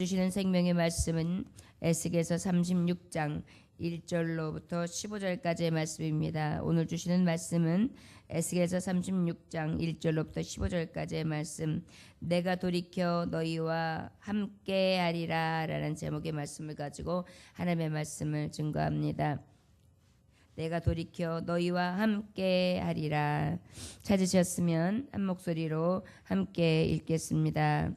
주시는 생명의 말씀은 에스겔서 36장 1절로부터 15절까지의 말씀입니다. 오늘 주시는 말씀은 에스겔서 36장 1절로부터 15절까지의 말씀, 내가 돌이켜 너희와 함께하리라 라는 제목의 말씀을 가지고 하나님의 말씀을 증거합니다. 내가 돌이켜 너희와 함께하리라. 찾으셨으면 한 목소리로 함께 읽겠습니다.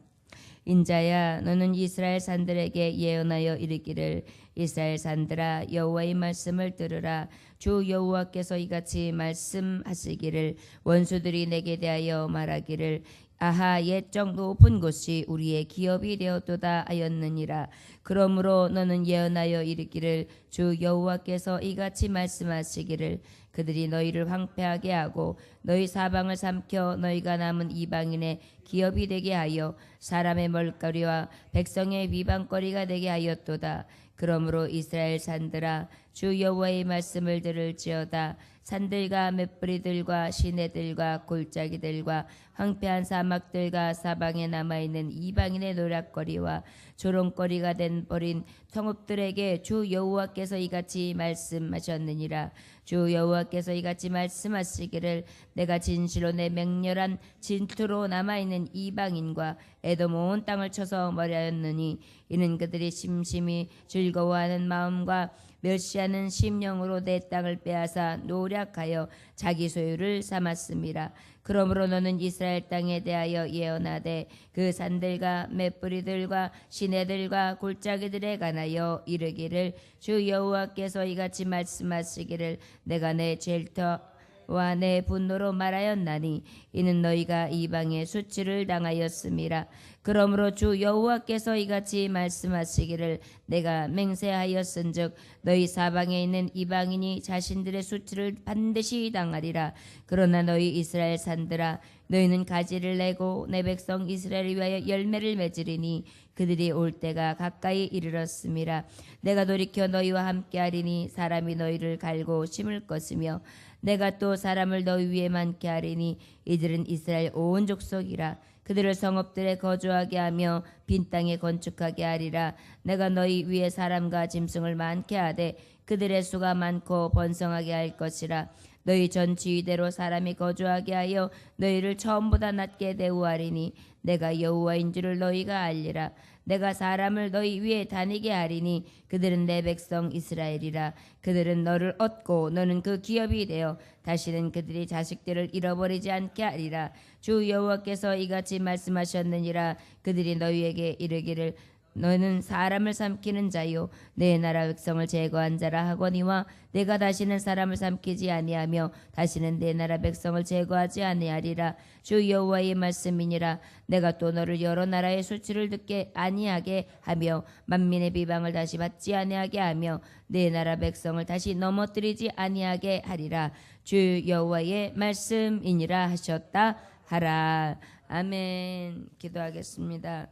인자야, 너는 이스라엘 산들에게 예언하여 이르기를, 이스라엘 산들아, 여호와의 말씀을 들으라. 주 여호와께서 이같이 말씀하시기를, 원수들이 내게 대하여 말하기를, 아하, 옛적 높은 곳이 우리의 기업이 되었도다 하였느니라. 그러므로 너는 예언하여 이르기를, 주 여호와께서 이같이 말씀하시기를, 그들이 너희를 황폐하게 하고 너희 사방을 삼켜 너희가 남은 이방인의 기업이 되게 하여 사람의 멀거리와 백성의 비방거리가 되게 하였도다. 그러므로 이스라엘 산들아, 주 여호와의 말씀을 들을지어다. 산들과 맷뿌리들과 시내들과 골짜기들과 황폐한 사막들과 사방에 남아있는 이방인의 노략거리와 조롱거리가 된 버린 성읍들에게 주 여호와께서 이같이 말씀하셨느니라. 주 여호와께서 이같이 말씀하시기를, 내가 진실로 내 맹렬한 진토로 남아있는 이방인과 에돔 온 땅을 쳐서 머리하였느니, 이는 그들이 심심히 즐거워하는 마음과 멸시하는 심령으로 내 땅을 빼앗아 노략하여 자기 소유를 삼았음이라. 그러므로 너는 이스라엘 땅에 대하여 예언하되, 그 산들과 맷뿌리들과 시내들과 골짜기들에 관하여 이르기를, 주 여호와께서 이같이 말씀하시기를, 내가 내 질터와 내 분노로 말하였나니, 이는 너희가 이방의 수치를 당하였음이라. 그러므로 주 여호와께서 이같이 말씀하시기를, 내가 맹세하였은즉 너희 사방에 있는 이방인이 자신들의 수치를 반드시 당하리라. 그러나 너희 이스라엘 산들아, 너희는 가지를 내고 내 백성 이스라엘을 위하여 열매를 맺으리니 그들이 올 때가 가까이 이르렀음이라. 내가 돌이켜 너희와 함께하리니 사람이 너희를 갈고 심을 것이며, 내가 또 사람을 너희 위에 많게 하리니 이들은 이스라엘 온 족속이라. 그들을 성읍들에 거주하게 하며 빈 땅에 건축하게 하리라. 내가 너희 위에 사람과 짐승을 많게 하되 그들의 수가 많고 번성하게 할 것이라. 너희 전 지위대로 사람이 거주하게 하여 너희를 처음보다 낮게 대우하리니 내가 여호와인 줄을 너희가 알리라. 내가 사람을 너희 위에 다니게 하리니 그들은 내 백성 이스라엘이라. 그들은 너를 얻고 너는 그 기업이 되어 다시는 그들이 자식들을 잃어버리지 않게 하리라. 주 여호와께서 이같이 말씀하셨느니라. 그들이 너희에게 이르기를, 너는 사람을 삼키는 자요 내 나라 백성을 제거한 자라 하거니와, 내가 다시는 사람을 삼키지 아니하며 다시는 내 나라 백성을 제거하지 아니하리라. 주 여호와의 말씀이니라. 내가 또 너를 여러 나라의 수치를 듣게 아니하게 하며 만민의 비방을 다시 받지 아니하게 하며 내 나라 백성을 다시 넘어뜨리지 아니하게 하리라. 주 여호와의 말씀이니라 하셨다 하라. 아멘. 기도하겠습니다.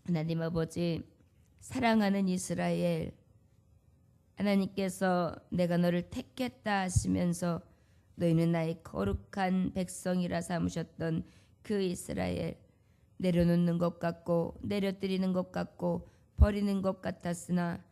하나님 아버지, 사랑하는 이스라엘, 하나님께서 내가 너를 택했다 하시면서 너희는 나의 거룩한 백성이라 삼으셨던 그 이스라엘, 내려놓는 것 같고 내려뜨리는 것 같고 버리는 것 같았으나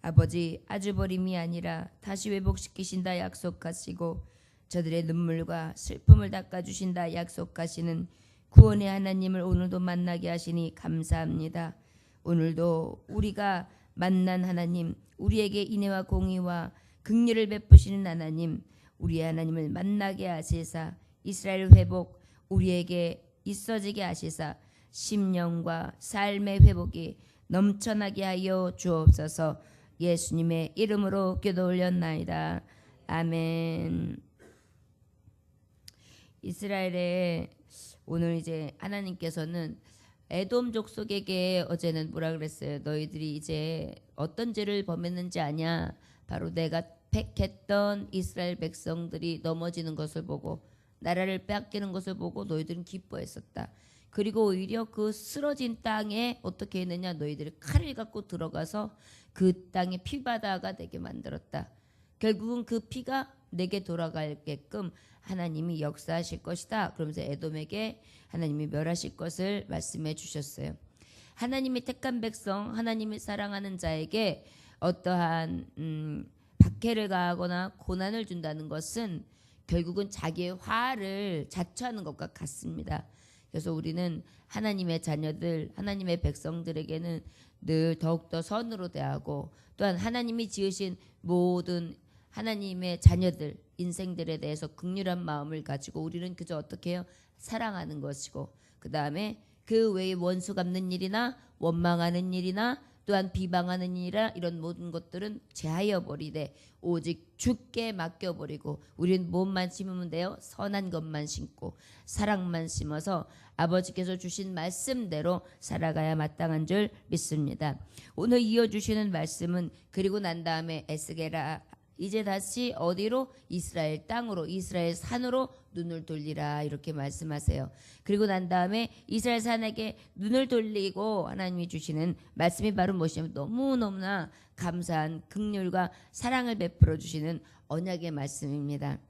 아버지, 아주 버림이 아니라 다시 회복시키신다 약속하시고 저들의 눈물과 슬픔을 닦아주신다 약속하시는 구원의 하나님을 오늘도 만나게 하시니 감사합니다. 오늘도 우리가 만난 하나님, 우리에게 인애와 공의와 긍휼을 베푸시는 하나님, 우리의 하나님을 만나게 하시사 이스라엘 회복 우리에게 있어지게 하시사 심령과 삶의 회복이 넘쳐나게 하여 주옵소서. 예수님의 이름으로 기도 올렸나이다. 아멘. 이스라엘의 오늘 이제 하나님께서는 에돔 족속에게 어제는 뭐라 그랬어요? 너희들이 이제 어떤 죄를 범했는지 아냐? 바로 내가 택했던 이스라엘 백성들이 넘어지는 것을 보고 나라를 빼앗기는 것을 보고 너희들은 기뻐했었다. 그리고 오히려 그 쓰러진 땅에 어떻게 했느냐? 너희들이 칼을 갖고 들어가서 그 땅의 피바다가 되게 만들었다. 결국은 그 피가 내게 돌아가게끔 하나님이 역사하실 것이다. 그러면서 에돔에게 하나님이 멸하실 것을 말씀해 주셨어요. 하나님의 택한 백성, 하나님의 사랑하는 자에게 어떠한 박해를 가하거나 고난을 준다는 것은 결국은 자기의 화를 자초하는 것과 같습니다. 그래서 우리는 하나님의 자녀들, 하나님의 백성들에게는 늘 더욱더 선으로 대하고, 또한 하나님이 지으신 모든 하나님의 자녀들, 인생들에 대해서 긍휼한 마음을 가지고 우리는 그저 어떻게 해요? 사랑하는 것이고, 그 다음에 그 외에 원수 갚는 일이나 원망하는 일이나 또한 비방하는 일이나 이런 모든 것들은 제하여 버리되 오직 주께 맡겨버리고, 우리는 무엇만 심으면 돼요? 선한 것만 심고 사랑만 심어서 아버지께서 주신 말씀대로 살아가야 마땅한 줄 믿습니다. 오늘 이어주시는 말씀은 그리고 난 다음에 에스겔아 이제 다시 어디로? 이스라엘 땅으로, 이스라엘 산으로 눈을 돌리라, 이렇게 말씀하세요. 그리고 난 다음에 이스라엘 산에게 눈을 돌리고 하나님이 주시는 말씀이 바로 무엇이냐면 너무너무나 감사한 긍휼과 사랑을 베풀어 주시는 언약의 말씀입니다.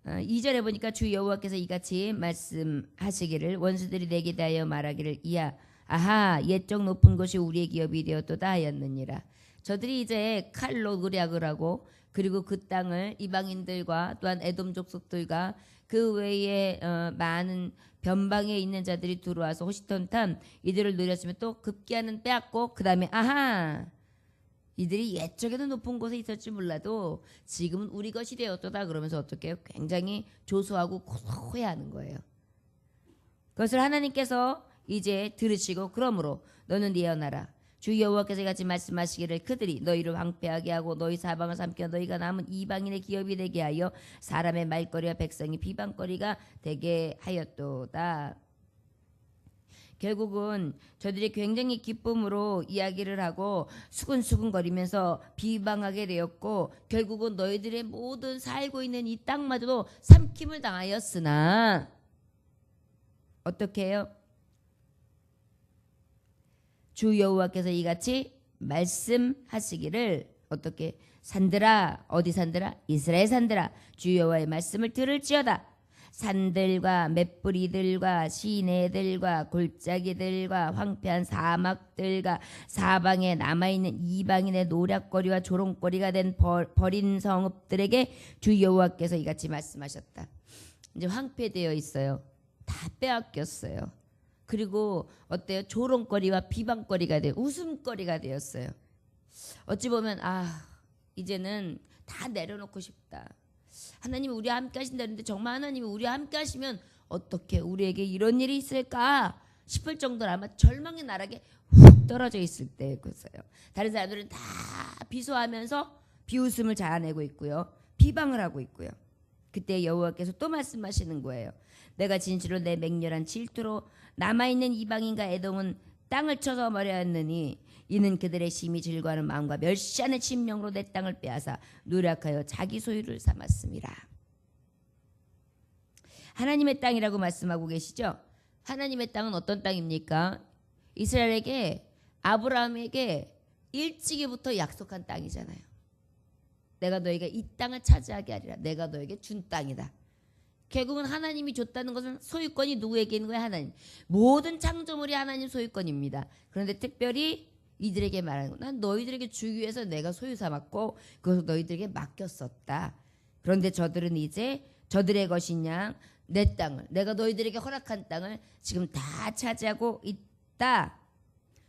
2절에 보니까 주 여호와께서 이같이 말씀하시기를 원수들이 내게 대하여 말하기를 이야 아하 옛적 높은 곳이 우리의 기업이 되었도다 하였느니라. 저들이 이제 칼로 노략을 하고, 그리고 그 땅을 이방인들과 또한 에돔 족속들과 그 외에 많은 변방에 있는 자들이 들어와서 호시탐탐 이들을 노렸으면 또 급기야는 빼앗고, 그 다음에 아하 이들이 옛적에는 높은 곳에 있을지 몰라도 지금은 우리 것이 되었도다 그러면서 어떻게 해요? 굉장히 조소하고 고소해하는 거예요. 그것을 하나님께서 이제 들으시고 그러므로 너는 예언하라. 주 여호와께서 같이 말씀하시기를 그들이 너희를 황폐하게 하고 너희 사방을 삼켜 너희가 남은 이방인의 기업이 되게 하여 사람의 말거리와 백성이 비방거리가 되게 하였도다. 결국은 저들이 굉장히 기쁨으로 이야기를 하고 수근수근거리면서 비방하게 되었고, 결국은 너희들의 모든 살고 있는 이 땅마저도 삼킴을 당하였으나 어떻게 해요? 주 여호와께서 이같이 말씀하시기를 어떻게? 산들아, 어디 산들아? 이스라엘 산들아, 주 여호와의 말씀을 들을지어다. 산들과 맷뿌리들과 시내들과 골짜기들과 황폐한 사막들과 사방에 남아있는 이방인의 노략거리와 조롱거리가 된 버린 성읍들에게 주 여호와께서 이같이 말씀하셨다. 이제 황폐되어 있어요. 다 빼앗겼어요. 그리고 어때요? 조롱거리와 비방거리가 되어 웃음거리가 되었어요. 어찌 보면 이제는 다 내려놓고 싶다. 하나님이 우리와 함께 하신다는데 정말 하나님이 우리와 함께 하시면 어떻게 우리에게 이런 일이 있을까 싶을 정도로 아마 절망의 나락에 훅 떨어져 있을 때였어요. 다른 사람들은 다 비소하면서 비웃음을 자아내고 있고요. 비방을 하고 있고요. 그때 여호와께서 또 말씀하시는 거예요. 내가 진실로 내 맹렬한 질투로 남아있는 이방인과 에돔은 땅을 쳐서 버렸느니 이는 그들의 심히 즐거워하는 마음과 멸시하는 심령으로 내 땅을 빼앗아 노력하여 자기 소유를 삼았음이라. 하나님의 땅이라고 말씀하고 계시죠? 하나님의 땅은 어떤 땅입니까? 이스라엘에게, 아브라함에게 일찍이부터 약속한 땅이잖아요. 내가 너에게 이 땅을 차지하게 하리라. 내가 너에게 준 땅이다. 결국은 하나님이 줬다는 것은 소유권이 누구에게 있는 거예요? 하나님. 모든 창조물이 하나님 소유권입니다. 그런데 특별히 이들에게 말하는 거, 난 너희들에게 주기 위해서 내가 소유 삼았고 그것을 너희들에게 맡겼었다. 그런데 저들은 이제 저들의 것이냐, 내 땅을, 내가 너희들에게 허락한 땅을 지금 다 차지하고 있다.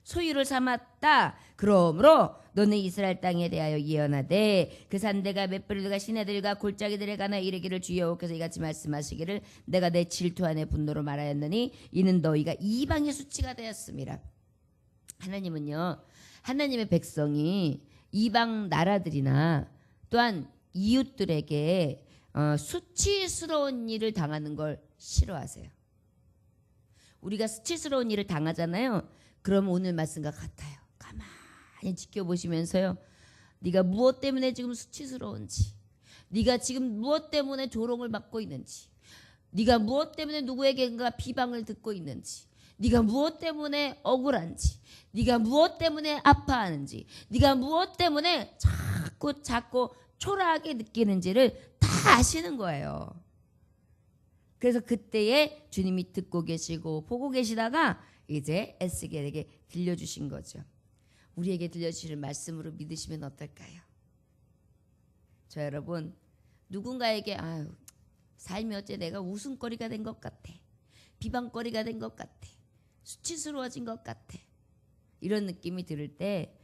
소유를 삼았다. 그러므로 너는 이스라엘 땅에 대하여 예언하되 그 산들과 맷뿌리들과 시내들과 골짜기들에 관하여 이르기를 주 여호와께서 이같이 말씀하시기를 내가 내 질투 안에 분노로 말하였느니 이는 너희가 이방의 수치가 되었음이라. 하나님은요, 하나님의 백성이 이방 나라들이나 또한 이웃들에게 수치스러운 일을 당하는 걸 싫어하세요. 우리가 수치스러운 일을 당하잖아요. 그럼 오늘 말씀과 같아요. 가만히 지켜보시면서요, 네가 무엇 때문에 지금 수치스러운지, 네가 지금 무엇 때문에 조롱을 받고 있는지, 네가 무엇 때문에 누구에게인가 비방을 듣고 있는지, 네가 무엇 때문에 억울한지, 네가 무엇 때문에 아파하는지, 네가 무엇 때문에 자꾸 초라하게 느끼는지를 다 아시는 거예요. 그래서 그때에 주님이 듣고 계시고 보고 계시다가 이제 에스겔에게 들려주신 거죠. 우리에게 들려주시는 말씀으로 믿으시면 어떨까요? 저 여러분, 누군가에게 아유 삶이 어째 내가 웃음거리가 된 것 같아, 비방거리가 된 것 같아, 수치스러워진 것 같아, 이런 느낌이 들을 때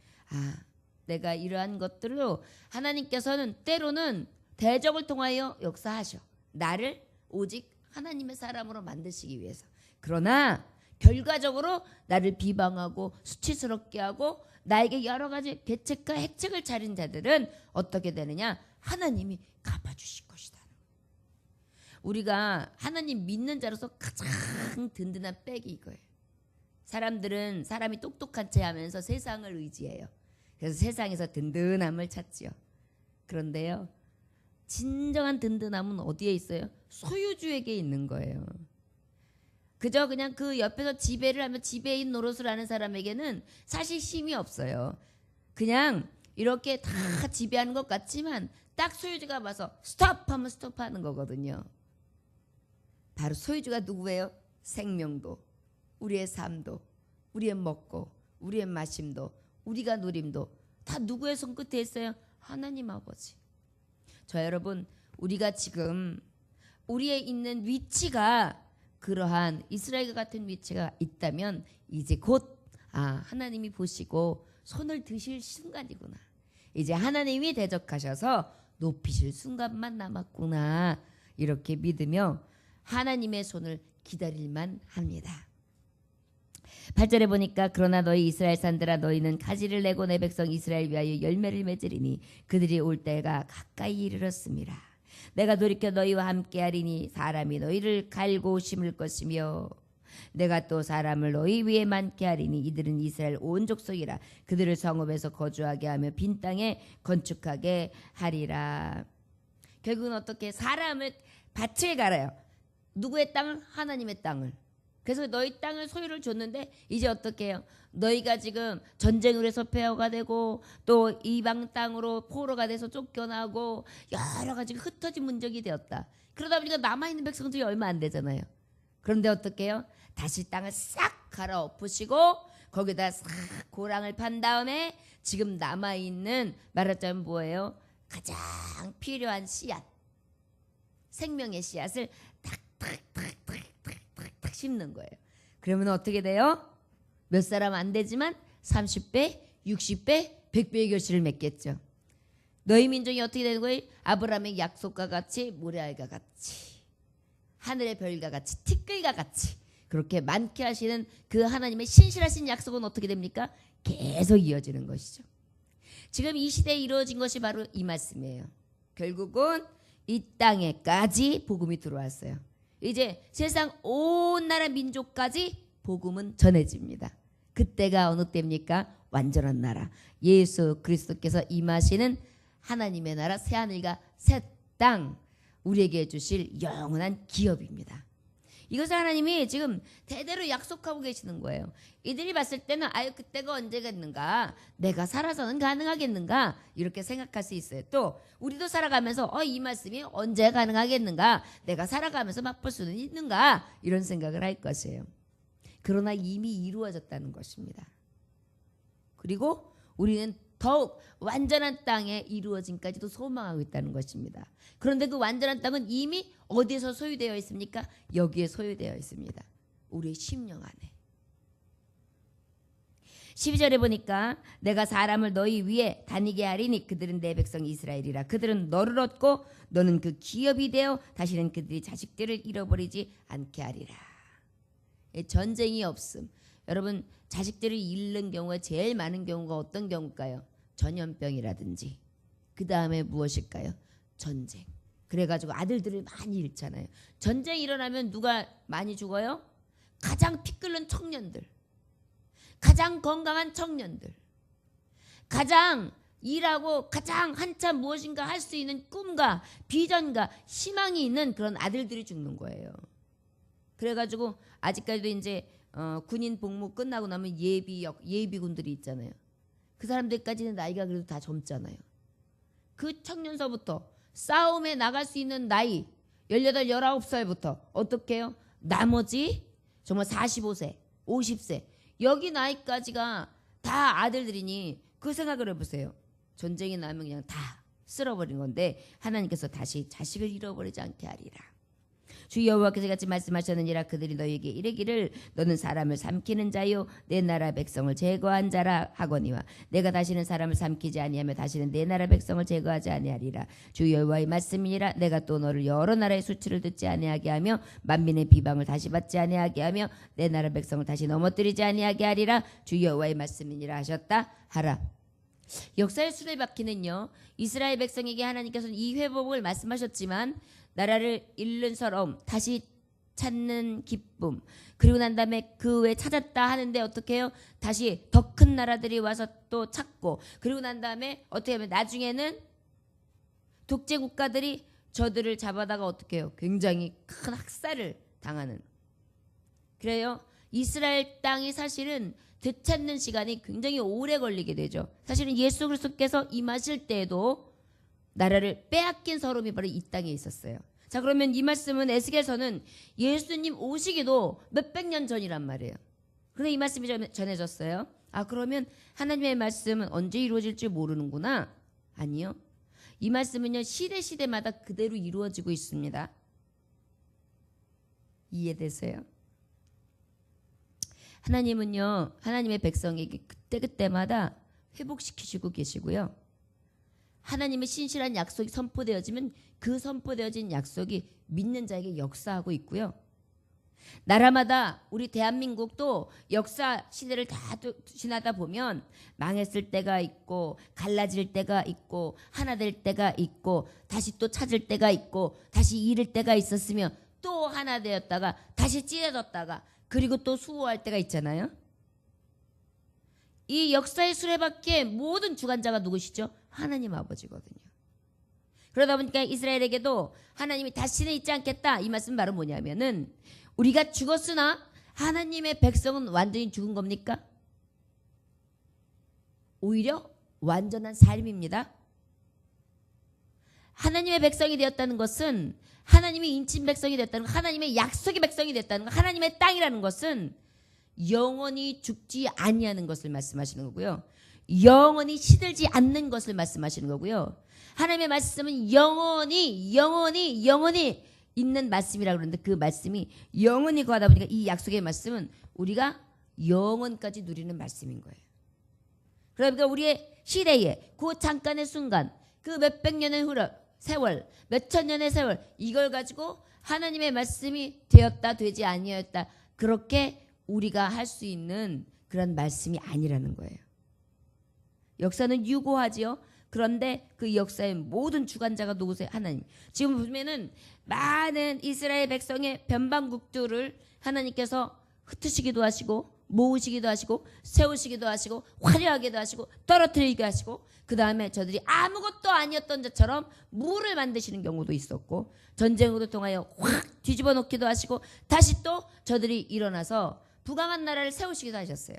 내가 이러한 것들로 하나님께서는 때로는 대적을 통하여 역사하셔. 나를 오직 하나님의 사람으로 만드시기 위해서. 그러나 결과적으로 나를 비방하고 수치스럽게 하고 나에게 여러 가지 계책과 핵책을 차린 자들은 어떻게 되느냐? 하나님이 갚아주실 것이다. 우리가 하나님 믿는 자로서 가장 든든한 백이 이거예요. 사람들은 사람이 똑똑한 체 하면서 세상을 의지해요. 그래서 세상에서 든든함을 찾지요. 그런데요, 진정한 든든함은 어디에 있어요? 소유주에게 있는 거예요. 그저 그냥 그 옆에서 지배를 하면 지배인 노릇을 하는 사람에게는 사실 힘이 없어요. 그냥 이렇게 다 지배하는 것 같지만 딱 소유주가 와서 스톱하면 스톱하는 거거든요. 바로 소유주가 누구예요? 생명도, 우리의 삶도, 우리의 먹고, 우리의 마심도, 우리가 누림도 다 누구의 손끝에 있어요? 하나님 아버지. 저 여러분, 우리가 지금 우리의 있는 위치가 그러한 이스라엘과 같은 위치가 있다면 이제 곧 하나님이 보시고 손을 드실 순간이구나. 이제 하나님이 대적하셔서 높이실 순간만 남았구나. 이렇게 믿으며 하나님의 손을 기다릴만 합니다. 8절에 보니까 그러나 너희 이스라엘 산들아 너희는 가지를 내고 내 백성 이스라엘 위하여 열매를 맺으리니 그들이 올 때가 가까이 이르렀습니다. 내가 돌이켜 너희와 함께하리니 사람이 너희를 갈고 심을 것이며 내가 또 사람을 너희 위에 많게 하리니 이들은 이스라엘 온 족속이라 그들을 성읍에서 거주하게 하며 빈 땅에 건축하게 하리라. 결국은 어떻게 사람을 밭을 갈아요. 누구의 땅을? 하나님의 땅을. 그래서 너희 땅을 소유를 줬는데 이제 어떻게 해요? 너희가 지금 전쟁을 해서 폐허가 되고 또 이방 땅으로 포로가 돼서 쫓겨나고 여러 가지 흩어진 문적이 되었다. 그러다 보니까 남아있는 백성들이 얼마 안 되잖아요. 그런데 어떻게 해요? 다시 땅을 싹 갈아엎으시고 거기다 싹 고랑을 판 다음에 지금 남아있는 말하자면 뭐예요? 가장 필요한 씨앗, 생명의 씨앗을 탁탁탁탁탁탁탁 심는 거예요. 그러면 어떻게 돼요? 몇 사람 안 되지만 30배, 60배, 100배의 결실을 맺겠죠. 너희 민족이 어떻게 되는 거예요? 아브라함의 약속과 같이 모래알과 같이 하늘의 별과 같이 티끌과 같이 그렇게 많게 하시는 그 하나님의 신실하신 약속은 어떻게 됩니까? 계속 이어지는 것이죠. 지금 이 시대에 이루어진 것이 바로 이 말씀이에요. 결국은 이 땅에까지 복음이 들어왔어요. 이제 세상 온 나라 민족까지 복음은 전해집니다. 그때가 어느 때입니까? 완전한 나라, 예수 그리스도께서 임하시는 하나님의 나라, 새하늘과 새 땅, 우리에게 주실 영원한 기업입니다. 이것을 하나님이 지금 대대로 약속하고 계시는 거예요. 이들이 봤을 때는 아유 그때가 언제겠는가, 내가 살아서는 가능하겠는가 이렇게 생각할 수 있어요. 또 우리도 살아가면서 이 말씀이 언제 가능하겠는가, 내가 살아가면서 맛볼 수는 있는가 이런 생각을 할 것이에요. 그러나 이미 이루어졌다는 것입니다. 그리고 우리는 더욱 완전한 땅에 이루어짐까지도 소망하고 있다는 것입니다. 그런데 그 완전한 땅은 이미 어디에서 소유되어 있습니까? 여기에 소유되어 있습니다. 우리의 심령 안에. 12절에 보니까 내가 사람을 너희 위에 다니게 하리니 그들은 내 백성 이스라엘이라. 그들은 너를 얻고 너는 그 기업이 되어 다시는 그들이 자식들을 잃어버리지 않게 하리라. 전쟁이 없음. 여러분 자식들을 잃는 경우가 제일 많은 경우가 어떤 경우일까요? 전염병이라든지 그 다음에 무엇일까요? 전쟁. 그래가지고 아들들을 많이 잃잖아요. 전쟁이 일어나면 누가 많이 죽어요? 가장 피 끓는 청년들, 가장 건강한 청년들, 가장 일하고 가장 한참 무엇인가 할 수 있는 꿈과 비전과 희망이 있는 그런 아들들이 죽는 거예요. 그래가지고 아직까지도 이제 군인 복무 끝나고 나면 예비군들이 있잖아요. 그 사람들까지는 나이가 그래도 다 젊잖아요. 그 청년서부터 싸움에 나갈 수 있는 나이 18, 19살부터 어떻게 해요? 나머지 정말 45세, 50세. 여기 나이까지가 다 아들들이니 그 생각을 해보세요. 전쟁이 나면 그냥 다 쓸어버린 건데 하나님께서 다시 자식을 잃어버리지 않게 하리라. 주 여호와께서 같이 말씀하셨느니라. 그들이 너희에게 이르기를 너는 사람을 삼키는 자요 내 나라 백성을 제거한 자라 하거니와 내가 다시는 사람을 삼키지 아니하며 다시는 내 나라 백성을 제거하지 아니하리라. 주 여호와의 말씀이니라. 내가 또 너를 여러 나라의 수치를 듣지 아니하게 하며 만민의 비방을 다시 받지 아니하게 하며 내 나라 백성을 다시 넘어뜨리지 아니하게 하리라. 주 여호와의 말씀이니라 하셨다 하라. 역사의 수레바퀴는요, 이스라엘 백성에게 하나님께서는 이 회복을 말씀하셨지만 나라를 잃는 서러움, 다시 찾는 기쁨, 그리고 난 다음에 그 외에 찾았다 하는데 어떻게 해요? 다시 더 큰 나라들이 와서 또 찾고, 그리고 난 다음에 어떻게 하면 나중에는 독재 국가들이 저들을 잡아다가 어떻게 해요? 굉장히 큰 학살을 당하는. 그래요. 이스라엘 땅이 사실은 되찾는 시간이 굉장히 오래 걸리게 되죠. 사실은 예수 그리스도께서 임하실 때에도 나라를 빼앗긴 서름이 바로 이 땅에 있었어요. 자, 그러면 이 말씀은 에스겔서는 예수님 오시기도 몇백 년 전이란 말이에요. 그런데 이 말씀이 전해졌어요. 아, 그러면 하나님의 말씀은 언제 이루어질지 모르는구나. 아니요. 이 말씀은요, 시대마다 그대로 이루어지고 있습니다. 이해되세요? 하나님은요, 하나님의 백성에게 그때그때마다 회복시키시고 계시고요. 하나님의 신실한 약속이 선포되어지면 그 선포되어진 약속이 믿는 자에게 역사하고 있고요. 나라마다 우리 대한민국도 역사 시대를 다 지나다 보면 망했을 때가 있고 갈라질 때가 있고 하나 될 때가 있고 다시 또 찾을 때가 있고 다시 잃을 때가 있었으며 또 하나 되었다가 다시 찢어졌다가 그리고 또 수호할 때가 있잖아요. 이 역사의 수레바퀴의 모든 주관자가 누구시죠? 하나님 아버지거든요. 그러다 보니까 이스라엘에게도 하나님이 다시는 잊지 않겠다. 이 말씀은 바로 뭐냐면은 우리가 죽었으나 하나님의 백성은 완전히 죽은 겁니까? 오히려 완전한 삶입니다. 하나님의 백성이 되었다는 것은 하나님이 인친 백성이 됐다는 것, 하나님의 약속의 백성이 됐다는 것, 하나님의 땅이라는 것은 영원히 죽지 아니하는 것을 말씀하시는 거고요. 영원히 시들지 않는 것을 말씀하시는 거고요. 하나님의 말씀은 영원히 있는 말씀이라고 그러는데 그 말씀이 영원히 거하다 보니까 이 약속의 말씀은 우리가 영원까지 누리는 말씀인 거예요. 그러니까 우리의 시대에 그 잠깐의 순간, 그 몇백 년의 세월, 몇천 년의 세월, 이걸 가지고 하나님의 말씀이 되었다 되지 아니었다 그렇게 우리가 할 수 있는 그런 말씀이 아니라는 거예요. 역사는 유고하지요. 그런데 그 역사의 모든 주관자가 누구세요? 하나님. 지금 보면은 많은 이스라엘 백성의 변방국들을 하나님께서 흩으시기도 하시고 모으시기도 하시고 세우시기도 하시고 화려하게도 하시고 떨어뜨리기도 하시고 그 다음에 저들이 아무것도 아니었던 자처럼 물을 만드시는 경우도 있었고 전쟁으로 통하여 확 뒤집어 놓기도 하시고 다시 또 저들이 일어나서 부강한 나라를 세우시기도 하셨어요.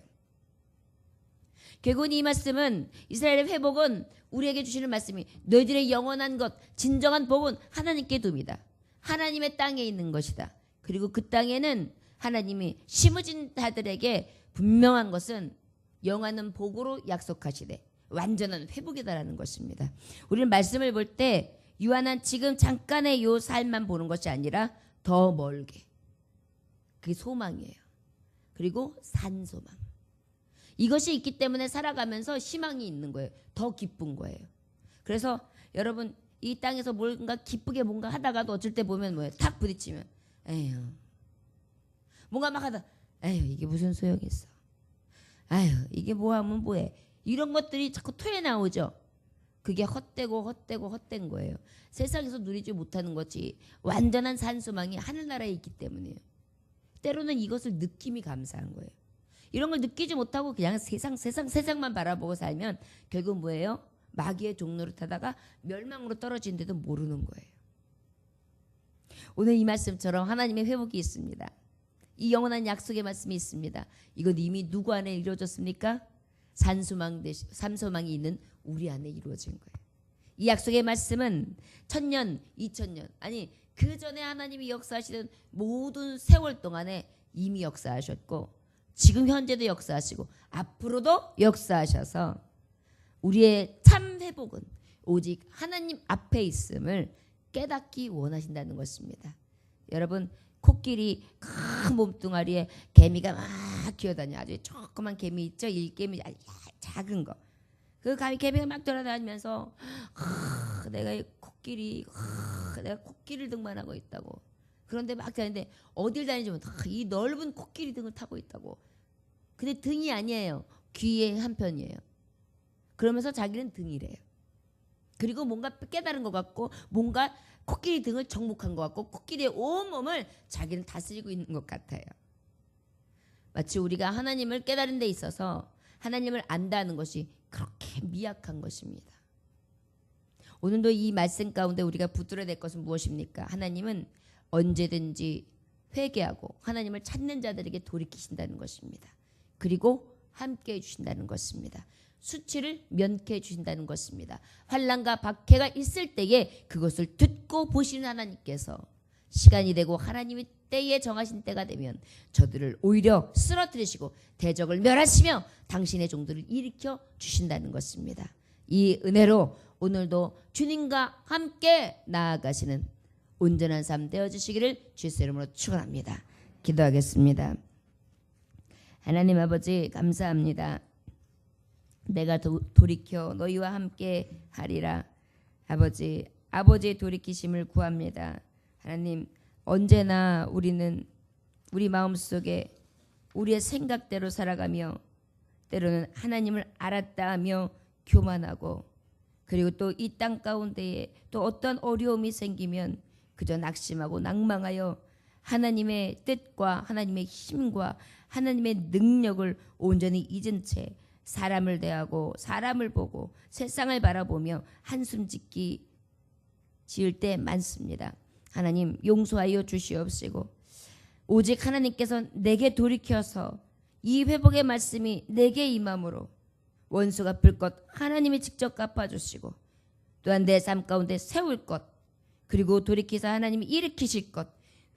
결국은 이 말씀은 이스라엘의 회복은 우리에게 주시는 말씀이 너희들의 영원한 것 진정한 복은 하나님께 둡니다. 하나님의 땅에 있는 것이다. 그리고 그 땅에는 하나님이 심으신 자들에게 분명한 것은 영원한 복으로 약속하시되 완전한 회복이다라는 것입니다. 우리는 말씀을 볼 때 유한한 지금 잠깐의 요 삶만 보는 것이 아니라 더 멀게. 그게 소망이에요. 그리고 산소망. 이것이 있기 때문에 살아가면서 희망이 있는 거예요. 더 기쁜 거예요. 그래서 여러분 이 땅에서 뭔가 기쁘게 뭔가 하다가도 어쩔 때 보면 뭐예요? 탁 부딪히면 에휴 뭔가 막 하다 에휴 이게 무슨 소용이 있어. 아휴 이게 뭐하면 뭐해. 이런 것들이 자꾸 토해 나오죠. 그게 헛된 거예요. 세상에서 누리지 못하는 것이 완전한 산소망이 하늘나라에 있기 때문이에요. 때로는 이것을 느낌이 감사한 거예요. 이런 걸 느끼지 못하고 그냥 세상만 바라보고 살면 결국 뭐예요? 마귀의 종로를 타다가 멸망으로 떨어지는데도 모르는 거예요. 오늘 이 말씀처럼 하나님의 회복이 있습니다. 이 영원한 약속의 말씀이 있습니다. 이건 이미 누구 안에 이루어졌습니까? 산소망이 있는 우리 안에 이루어진 거예요. 이 약속의 말씀은 1000년, 2000년 아니 그 전에 하나님이 역사하시던 모든 세월 동안에 이미 역사하셨고 지금 현재도 역사하시고 앞으로도 역사하셔서 우리의 참 회복은 오직 하나님 앞에 있음을 깨닫기 원하신다는 것입니다. 여러분, 코끼리 큰 몸뚱아리에 개미가 막 기어다녀. 아주 조그만 개미 있죠? 일개미, 작은 거. 그 개미가 막 돌아다니면서 내가 코끼리 등만 하고 있다고. 그런데 막 다니는데 어딜 다니지만 이 넓은 코끼리 등을 타고 있다고. 근데 등이 아니에요. 귀의 한편이에요. 그러면서 자기는 등이래요. 그리고 뭔가 깨달은 것 같고 뭔가 코끼리 등을 정복한 것 같고 코끼리의 온몸을 자기는 다스리고 있는 것 같아요. 마치 우리가 하나님을 깨달은 데 있어서 하나님을 안다는 것이 그렇게 미약한 것입니다. 오늘도 이 말씀 가운데 우리가 붙들어야 될 것은 무엇입니까? 하나님은 언제든지 회개하고 하나님을 찾는 자들에게 돌이키신다는 것입니다. 그리고 함께해 주신다는 것입니다. 수치를 면케해 주신다는 것입니다. 환난과 박해가 있을 때에 그것을 듣고 보시는 하나님께서 시간이 되고 하나님이 때에 정하신 때가 되면 저들을 오히려 쓰러뜨리시고 대적을 멸하시며 당신의 종들을 일으켜 주신다는 것입니다. 이 은혜로 오늘도 주님과 함께 나아가시는 온전한 삶 되어주시기를 주의 이름으로 축원합니다. 기도하겠습니다. 하나님 아버지 감사합니다. 내가 돌이켜 너희와 함께 하리라. 아버지의 돌이키심을 구합니다. 하나님, 언제나 우리는 우리 마음속에 우리의 생각대로 살아가며 때로는 하나님을 알았다 하며 교만하고 그리고 또 이 땅 가운데에 또 어떤 어려움이 생기면 그저 낙심하고 낭망하여 하나님의 뜻과 하나님의 힘과 하나님의 능력을 온전히 잊은 채 사람을 대하고 사람을 보고 세상을 바라보며 한숨 지을 때 많습니다. 하나님 용서하여 주시옵시고 오직 하나님께서 내게 돌이켜서 이 회복의 말씀이 내게 임함으로 원수 갚을 것 하나님이 직접 갚아주시고 또한 내 삶 가운데 세울 것 그리고 돌이키사 하나님이 일으키실 것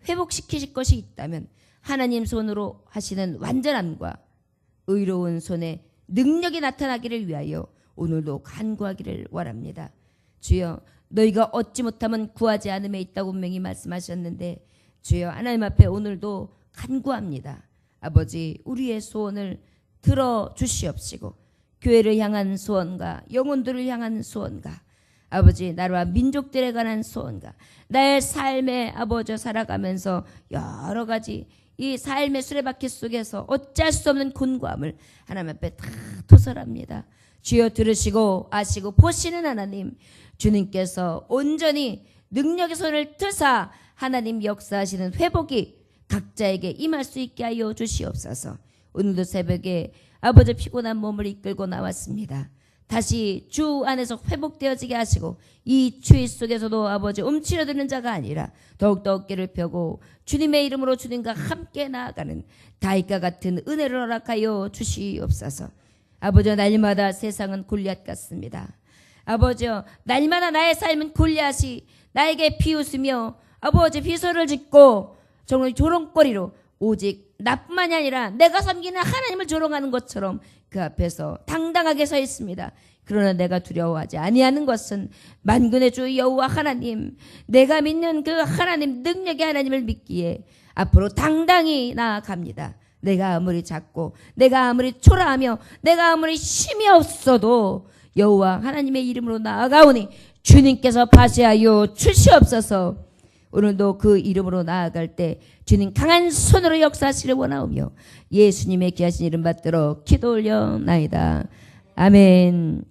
회복시키실 것이 있다면 하나님 손으로 하시는 완전함과 의로운 손에 능력이 나타나기를 위하여 오늘도 간구하기를 원합니다. 주여, 너희가 얻지 못하면 구하지 않음에 있다고 분명히 말씀하셨는데 주여, 하나님 앞에 오늘도 간구합니다. 아버지, 우리의 소원을 들어주시옵시고 교회를 향한 소원과 영혼들을 향한 소원과 아버지, 나라와 민족들에 관한 소원과 나의 삶에 아버지 살아가면서 여러 가지 이 삶의 수레바퀴 속에서 어찌할 수 없는 곤고함을 하나님 앞에 다 토설합니다. 주여, 들으시고 아시고 보시는 하나님, 주님께서 온전히 능력의 손을 트사 하나님 역사하시는 회복이 각자에게 임할 수 있게 하여 주시옵소서. 오늘도 새벽에 아버지 피곤한 몸을 이끌고 나왔습니다. 다시 주 안에서 회복되어지게 하시고 이 추위 속에서도 아버지 움츠러드는 자가 아니라 더욱더 어깨를 펴고 주님의 이름으로 주님과 함께 나아가는 다윗과 같은 은혜를 허락하여 주시옵소서. 아버지, 날마다 세상은 골리앗 같습니다. 아버지, 날마다 나의 삶은 골리앗이 나에게 비웃으며 아버지 비소를 짓고 정말 조롱거리로 오직 나뿐만이 아니라 내가 섬기는 하나님을 조롱하는 것처럼 그 앞에서 당당하게 서 있습니다. 그러나 내가 두려워하지 아니하는 것은 만군의 주 여호와 하나님, 내가 믿는 그 하나님, 능력의 하나님을 믿기에 앞으로 당당히 나아갑니다. 내가 아무리 작고 내가 아무리 초라하며 내가 아무리 힘이 없어도 여호와 하나님의 이름으로 나아가오니 주님께서 파쇄하여 주시옵소서. 오늘도 그 이름으로 나아갈 때 주님 강한 손으로 역사하시를 원하오며 예수님의 귀하신 이름 받들어 기도 올려나이다. 아멘.